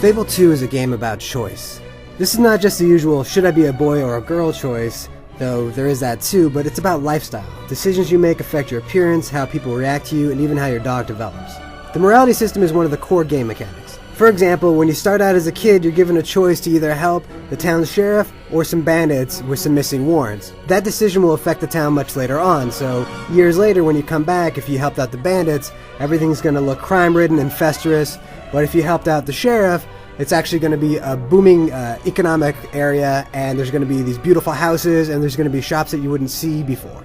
Fable II is a game about choice. This is not just the usual should I be a boy or a girl choice, though there is that too, but it's about lifestyle. Decisions you make affect your appearance, how people react to you, and even how your dog develops. The morality system is one of the core game mechanics. For example, when you start out as a kid, you're given a choice to either help the town's sheriff or some bandits with some missing warrants. That decision will affect the town much later on, so years later when you come back, if you helped out the bandits, everything's going to look crime-ridden and festeruous, but if you helped out the sheriff, it's actually going to be a booming economic area, and there's going to be these beautiful houses, and there's going to be shops that you wouldn't see before.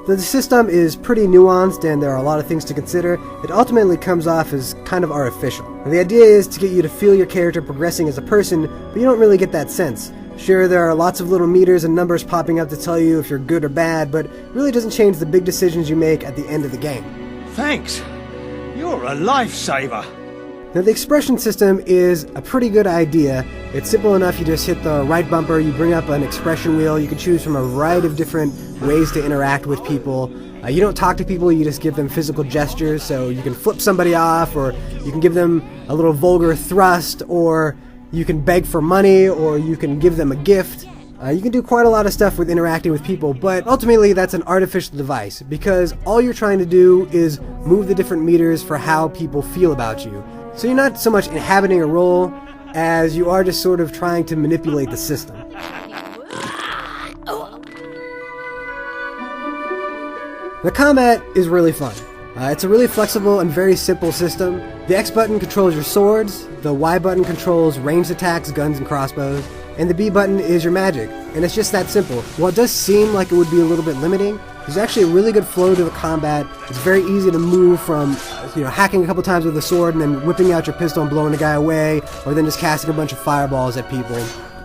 The system is pretty nuanced, and there are a lot of things to consider. It ultimately comes off as kind of artificial. Now, the idea is to get you to feel your character progressing as a person, but you don't really get that sense. Sure, there are lots of little meters and numbers popping up to tell you if you're good or bad, but it really doesn't change the big decisions you make at the end of the game. Thanks. You're a lifesaver. Now, the expression system is a pretty good idea. It's simple enough. You just hit the right bumper, you bring up an expression wheel, you can choose from a variety of different ways to interact with people. You don't talk to people, you just give them physical gestures, so you can flip somebody off, or you can give them a little vulgar thrust, or you can beg for money, or you can give them a gift. You can do quite a lot of stuff with interacting with people, but ultimately that's an artificial device, because all you're trying to do is move the different meters for how people feel about you. So you're not so much inhabiting a role as you are just sort of trying to manipulate the system. The combat is really fun. It's a really flexible and very simple system. The X button controls your swords, the Y button controls ranged attacks, guns, and crossbows, and the B button is your magic. And it's just that simple. While it does seem like it would be a little bit limiting, there's actually a really good flow to the combat. It's very easy to move from, hacking a couple times with a sword and then whipping out your pistol and blowing the guy away, or then just casting a bunch of fireballs at people.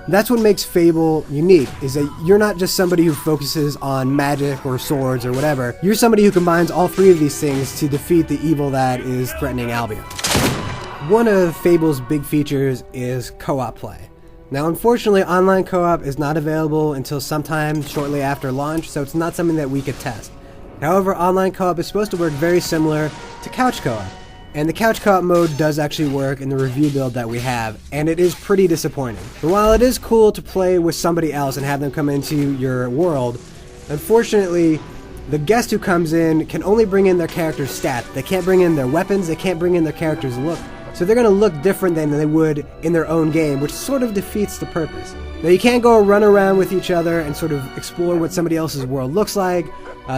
That's what makes Fable unique, is that you're not just somebody who focuses on magic or swords or whatever. You're somebody who combines all three of these things to defeat the evil that is threatening Albion. One of Fable's big features is co-op play. Now, unfortunately, online co-op is not available until sometime shortly after launch, so it's not something that we could test. However, online co-op is supposed to work very similar to couch co-op, and the couch co-op mode does actually work in the review build that we have, and it is pretty disappointing. But while it is cool to play with somebody else and have them come into your world, unfortunately, the guest who comes in can only bring in their character's stats. They can't bring in their weapons, they can't bring in their character's look. So they're going to look different than they would in their own game, which sort of defeats the purpose. Now, you can't go run around with each other and sort of explore what somebody else's world looks like.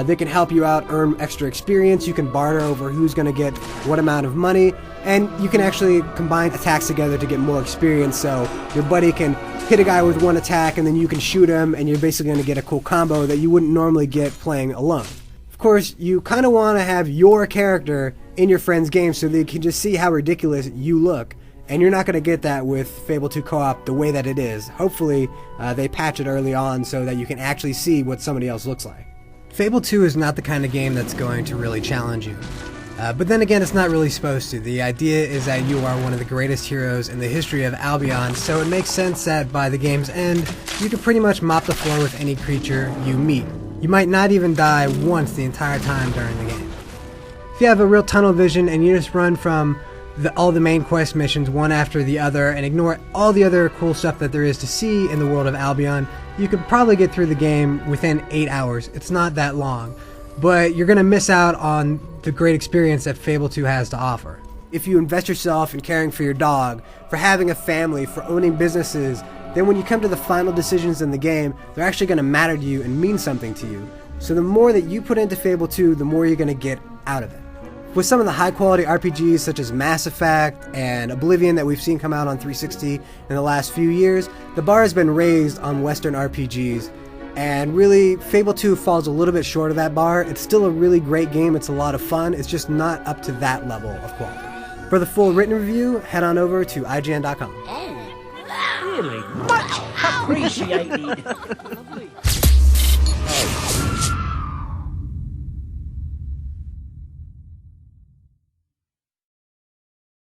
They can help you out, earn extra experience. You can barter over who's going to get what amount of money. And you can actually combine attacks together to get more experience, so your buddy can hit a guy with one attack and then you can shoot him, and you're basically going to get a cool combo that you wouldn't normally get playing alone. Of course, you kind of want to have your character in your friend's game so they can just see how ridiculous you look. And you're not going to get that with Fable II co-op the way that it is. Hopefully, they patch it early on so that you can actually see what somebody else looks like. Fable II is not the kind of game that's going to really challenge you. But then again, it's not really supposed to. The idea is that you are one of the greatest heroes in the history of Albion, so it makes sense that by the game's end, you can pretty much mop the floor with any creature you meet. You might not even die once the entire time during the game. If you have a real tunnel vision and you just run from all the main quest missions one after the other and ignore all the other cool stuff that there is to see in the world of Albion, you could probably get through the game within 8 hours. It's not that long, but you're going to miss out on the great experience that Fable 2 has to offer. If you invest yourself in caring for your dog, for having a family, for owning businesses, then when you come to the final decisions in the game, they're actually going to matter to you and mean something to you. So the more that you put into Fable 2, the more you're going to get out of it. With some of the high-quality RPGs such as Mass Effect and Oblivion that we've seen come out on 360 in the last few years, the bar has been raised on Western RPGs, and really, Fable 2 falls a little bit short of that bar. It's still a really great game, it's a lot of fun, it's just not up to that level of quality. For the full written review, head on over to IGN.com. Really much appreciated.